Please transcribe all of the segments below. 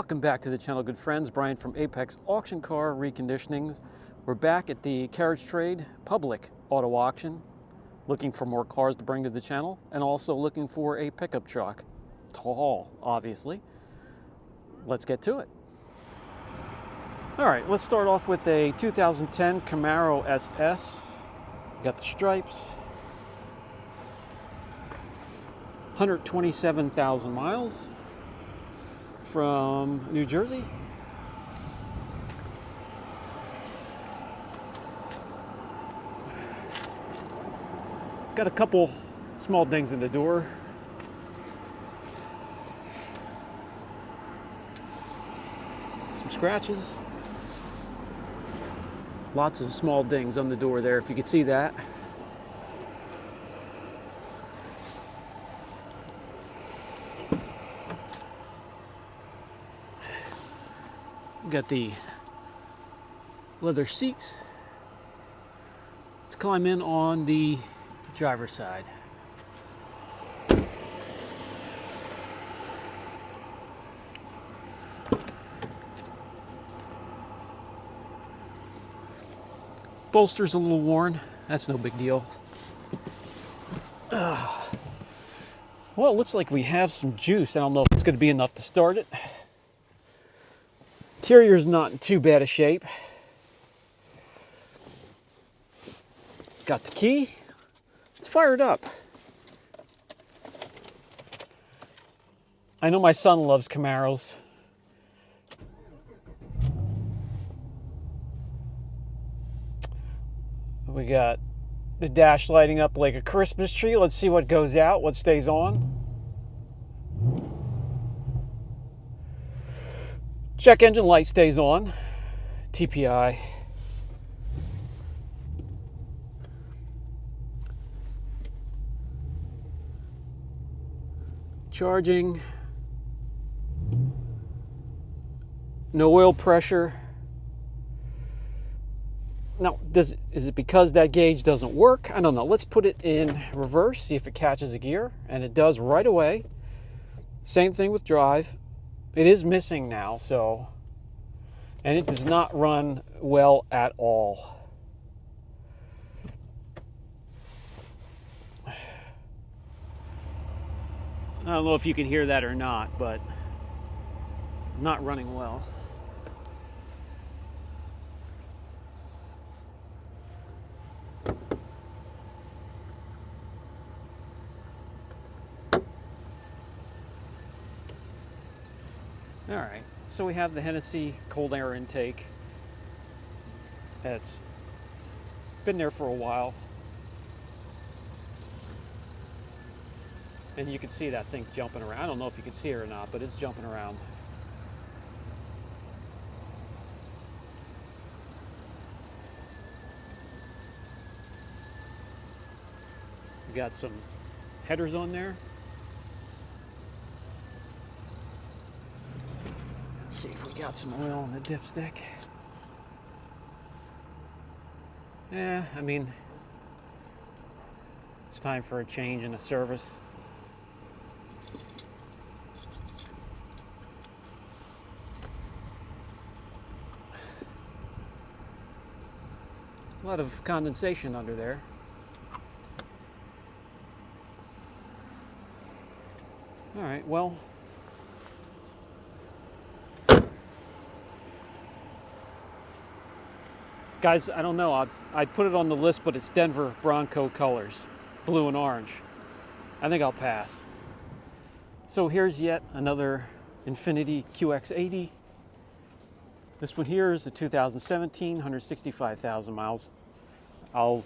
Welcome back to the channel, good friends. Brian from Apex Auction Car Reconditioning. We're back at the Carriage Trade Public Auto Auction, looking for more cars to bring to the channel, and also looking for a pickup truck to haul, obviously. Let's get to it. All right, let's start off with a 2010 Camaro SS. Got the stripes. 127,000 miles. From New Jersey. Got a couple small dings in the door. Some scratches. Lots of small dings on the door there, if you could see that. Got the leather seats. Let's climb in on the driver's side. Bolster's a little worn. That's no big deal. Well, it looks like we have some juice. I don't know if it's going to be enough to start it. Interior's not in too bad a shape. Got the key. It's fired up. I know my son loves Camaros. We got the dash lighting up like a Christmas tree. Let's see what goes out, what stays on. Check engine light stays on, TPI. Charging. No oil pressure. Now, is it because that gauge doesn't work? I don't know. Let's put it in reverse, see if it catches a gear, and it does right away. Same thing with drive. It is missing now, so, and it does not run well at all. I don't know if you can hear that or not, but not running well. All right, so we have the Hennessy cold air intake. It's been there for a while. And you can see that thing jumping around. I don't know if you can see it or not, but it's jumping around. We got some headers on there. Let's see if we got some oil on the dipstick. Yeah, I mean, it's time for a change and a service. A lot of condensation under there. All right, well, guys, I don't know. I put it on the list, but it's Denver Bronco colors, blue and orange. I think I'll pass. So here's yet another Infiniti QX80. This one here is a 2017, 165,000 miles. I'll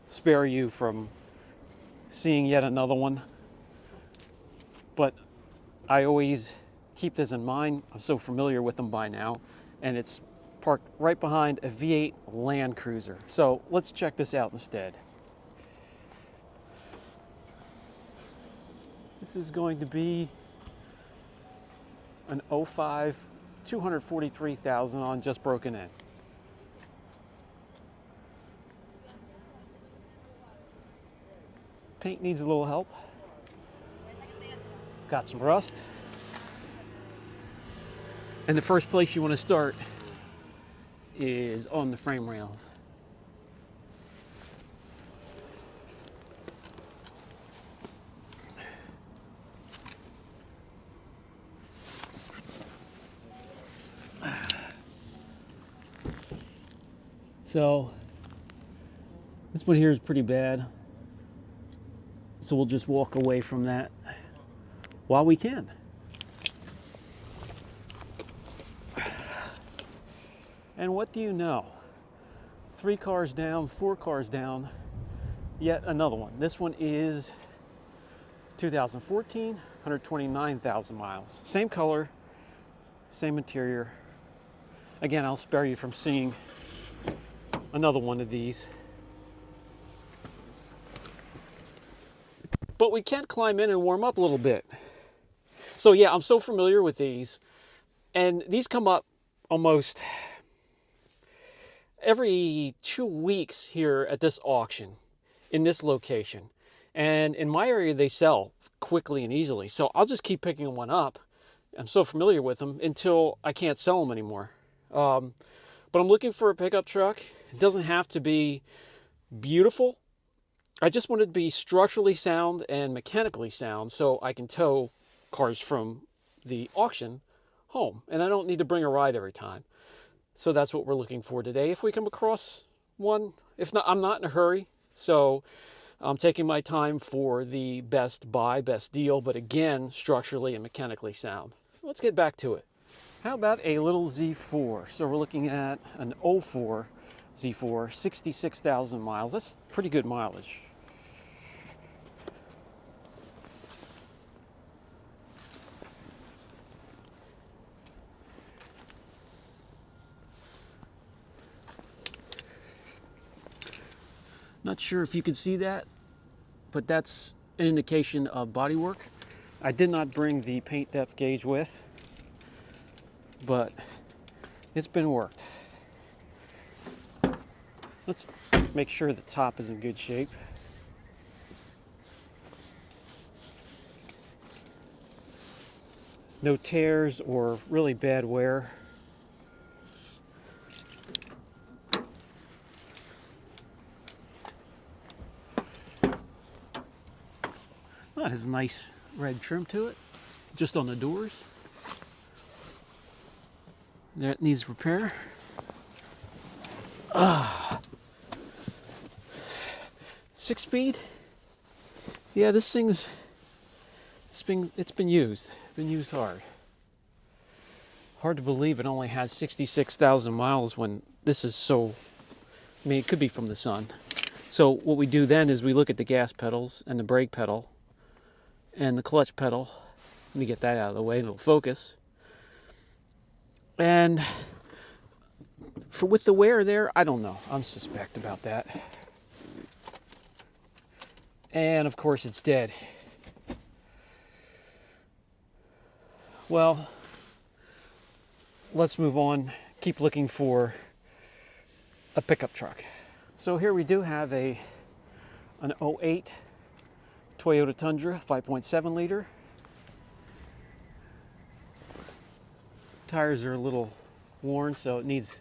spare you from seeing yet another one, but I always keep this in mind. I'm so familiar with them by now, and it's parked right behind a V8 Land Cruiser. So let's check this out instead. This is going to be an 05, 243,000 on just broken in. Paint needs a little help. Got some rust. And the first place you want to start is on the frame rails. So this one here is pretty bad. So we'll just walk away from that while we can. And what do you know? 3 cars down, 4 cars down, yet another one. This one is 2014, 129,000 miles. Same color, same interior. Again, I'll spare you from seeing another one of these. But we can climb in and warm up a little bit. So yeah, I'm so familiar with these. And these come up almost every 2 weeks here at this auction, in this location. And in my area, they sell quickly and easily. So I'll just keep picking one up. I'm so familiar with them until I can't sell them anymore. But I'm looking for a pickup truck. It doesn't have to be beautiful. I just want it to be structurally sound and mechanically sound so I can tow cars from the auction home. And I don't need to bring a ride every time. So that's what we're looking for today. If we come across one, if not, I'm not in a hurry. So I'm taking my time for the best buy, best deal, but again, structurally and mechanically sound. So let's get back to it. How about a little Z4? So we're looking at an 04 Z4, 66,000 miles. That's pretty good mileage. Not sure if you can see that, but that's an indication of bodywork. I did not bring the paint depth gauge with, but it's been worked. Let's make sure the top is in good shape. No tears or really bad wear. That has a nice red trim to it, just on the doors. That needs repair. 6-speed. Yeah, this thing's it's been used hard. Hard to believe it only has 66,000 miles when this is so. I mean, it could be from the sun. So what we do then is we look at the gas pedals and the brake pedal and the clutch pedal. Let me get that out of the way and it'll focus. And with the wear there, I don't know. I'm suspect about that. And of course it's dead. Well, let's move on. Keep looking for a pickup truck. So here we do have an 08 Toyota Tundra, 5.7 liter. Tires are a little worn, so it needs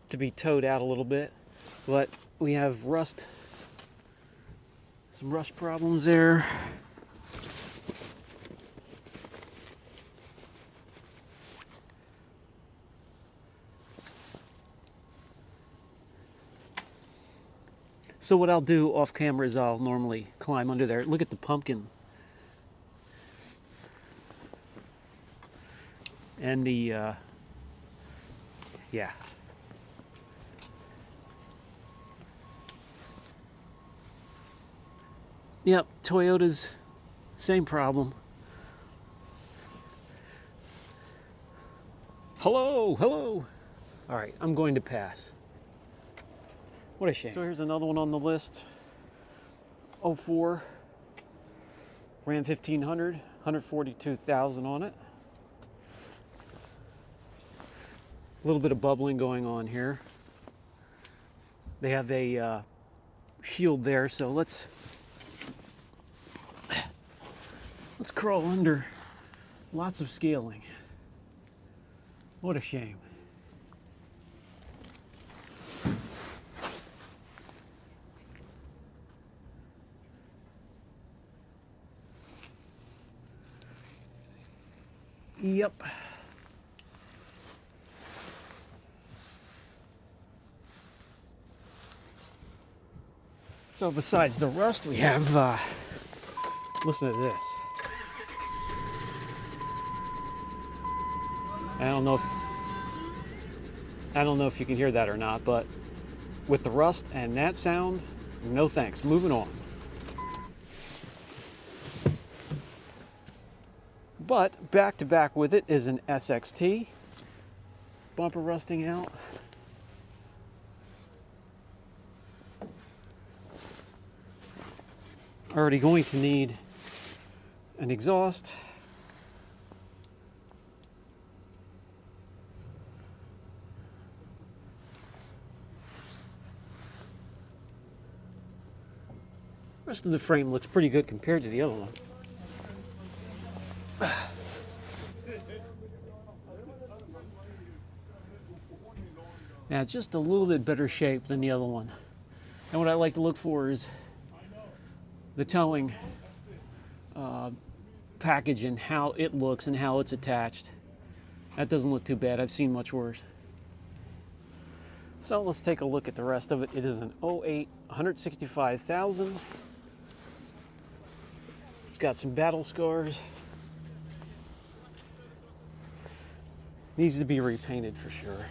to be towed out a little bit. But we have some rust problems there. So what I'll do off camera is I'll normally climb under there. Look at the pumpkin. And the, yeah. Yep, Toyota's same problem. Hello, hello. All right, I'm going to pass. What a shame. So here's another one on the list. 04 Ram 1500, 142,000 on it. A little bit of bubbling going on here. They have a shield there, so let's crawl under. Lots of scaling. What a shame. Yep. So besides the rust, we have, listen to this. I don't know if you can hear that or not, but with the rust and that sound, no thanks. Moving on. But back to back with it is an SXT. Bumper rusting out. Already going to need an exhaust. Rest of the frame looks pretty good compared to the other one. Now, it's just a little bit better shape than the other one. And what I like to look for is the towing package and how it looks and how it's attached. That doesn't look too bad. I've seen much worse. So let's take a look at the rest of it. It is an 08 165,000. It's got some battle scars. Needs to be repainted for sure.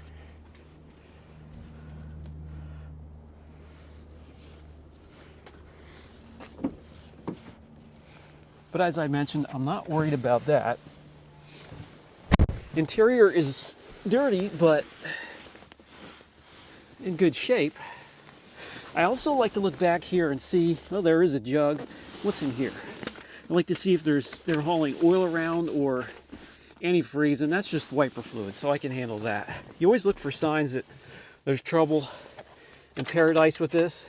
But as I mentioned, I'm not worried about that. Interior is dirty, but in good shape. I also like to look back here and see, well, there is a jug. What's in here? I like to see if they're hauling oil around or antifreeze, and that's just wiper fluid, so I can handle that. You always look for signs that there's trouble in paradise with this.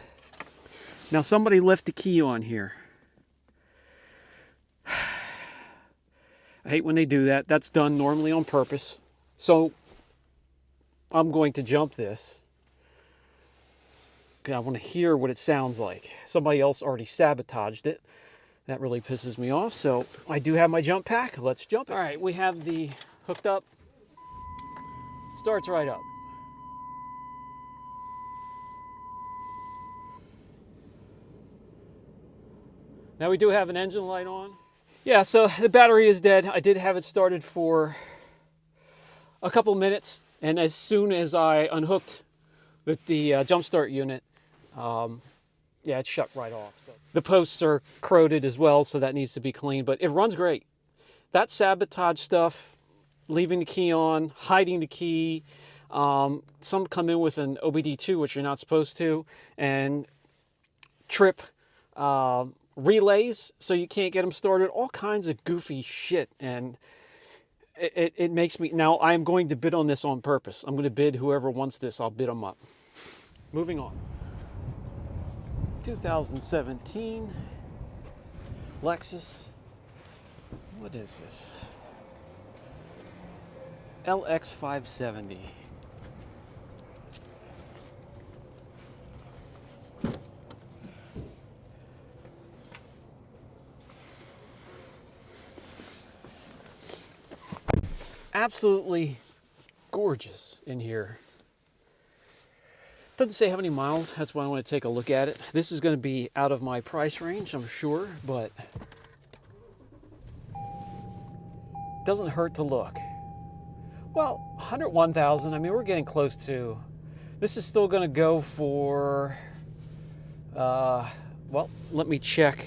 Now, somebody left the key on here. I hate when they do that. That's done normally on purpose. So I'm going to jump this. I want to hear what it sounds like. Somebody else already sabotaged it. That really pisses me off. So I do have my jump pack. Let's jump. All right, we have the hooked up. Starts right up. Now we do have an engine light on. Yeah, so the battery is dead. I did have it started for a couple minutes, and as soon as I unhooked the jump start unit, yeah, it shut right off. So the posts are corroded as well, so that needs to be cleaned, but it runs great. That sabotage stuff, leaving the key on, hiding the key, some come in with an OBD2, which you're not supposed to, and trip relays so you can't get them started, all kinds of goofy shit, and it makes me, now I am going to bid on this on purpose. I'm going to bid whoever wants this, I'll bid them up. Moving on. 2017 Lexus, what is this? LX 570. Absolutely gorgeous in here. Doesn't say how many miles, that's why I want to take a look at it. This is going to be out of my price range, I'm sure, but doesn't hurt to look. Well, 101,000, I mean, we're getting close to, this is still going to go for, well, let me check.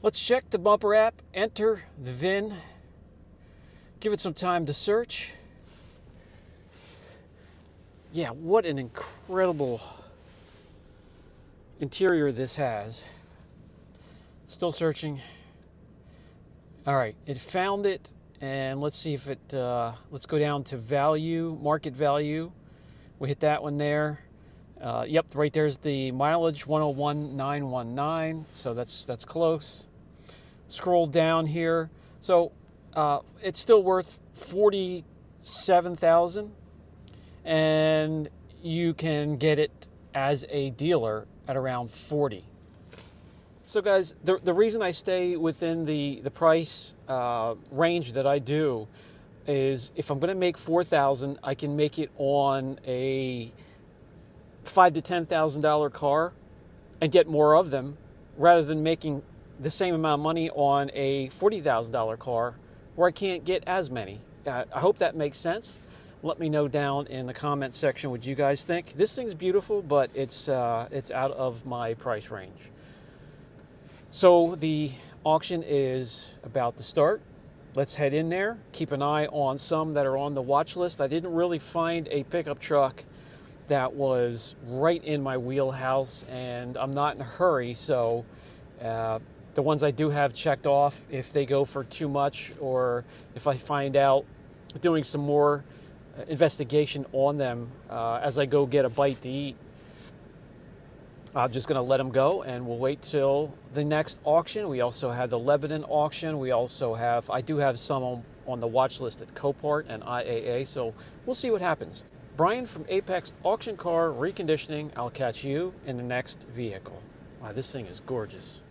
Let's check the bumper app, enter the VIN, give it some time to search. Yeah, what an incredible interior this has. Still searching. All right, it found it, and let's see if it, let's go down to value, market value. We hit that one there. Yep, right there's the mileage, 101,919, so that's close. Scroll down here. So it's still worth $7,000, and you can get it as a dealer at around $40,000. So guys, the reason I stay within the price range that I do is if I'm going to make $4,000, I can make it on a $5,000 to $10,000 car and get more of them, rather than making the same amount of money on a $40,000 car where I can't get as many. I hope that makes sense. Let me know down in the comment section what you guys think. This thing's beautiful, but it's out of my price range. So the auction is about to start. Let's head in there. Keep an eye on some that are on the watch list. I didn't really find a pickup truck that was right in my wheelhouse, and I'm not in a hurry, so the ones I do have checked off, if they go for too much, or if I find out doing some more investigation on them as I go get a bite to eat, I'm just going to let them go, and we'll wait till the next auction. We also have the Lebanon auction. I do have some on the watch list at Copart and IAA, so we'll see what happens. Brian from Apex Auction Car Reconditioning. I'll catch you in the next vehicle. Wow, this thing is gorgeous.